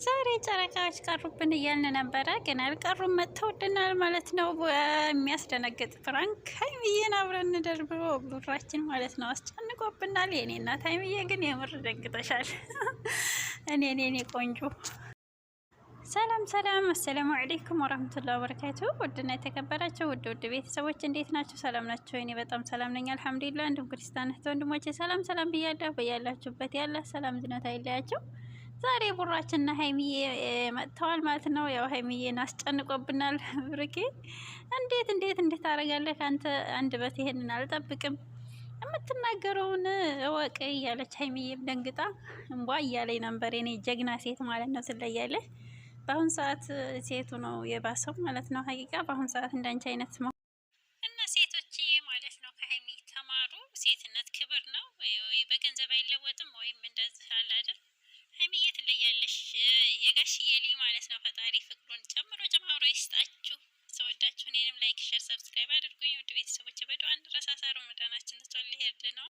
ዛሬ ጨረቃዎች ቀሩብን እያልን ነበረ፣ ግን አልቀሩም፣ መጥተውልናል ማለት ነው። የሚያስደነግጥ ፍራንክ ሀይሚዬን አብረን እንደርብሮ ብራችን ማለት ነው አስጨንቆብናል። የኔ እናት ሀይሚዬ ግን የምር ደንግጠሻል። እኔ ቆንጆ ሰላም ሰላም፣ አሰላሙ አለይኩም ወራህመቱላሂ ወበረካቱ። ውድና የተከበራችሁ ውድ ቤተሰቦች እንዴት ናችሁ? ሰላም ናችሁ? እኔ በጣም ሰላም ነኝ አልሐምዱሊላህ። እንዲሁም ክርስቲያን እህት ወንድሞቼ ሰላም ብያለሁ። በያላችሁበት ያለ ሰላም ዝነት አይለያችሁ። ዛሬ ቡራችንና ሀይሚዬ መጥተዋል ማለት ነው። ያው ሀይሚዬን አስጨንቆብናል። ብሩኬ እንዴት ታደርጋለህ አንተ? አንድ በት ይሄንን አልጠብቅም፣ የምትናገረውን እወቅ እያለች ሀይሚዬም ደንግጣ እንቧ እያለኝ ነበር። የኔ ጀግና ሴት ማለት ነው። ስለያለህ በአሁን ሰዓት ሴቱ ነው የባሰው ማለት ነው። ሀቂቃ በአሁን ሰዓት እንዳንቺ አይነት እና ሴቶች ማለት ነው ከሀይሚ ተማሩ። ሴትነት ክብር ነው ወይ በገንዘብ አይለወጥም፣ ወይም እንደዚህ አለ አይደል? ሀይሚዬ ትለያለሽ። የጋሽዬ ልጅ ማለት ነው። ፈጣሪ ፍቅሩን ጨምሮ ይስጣችሁ።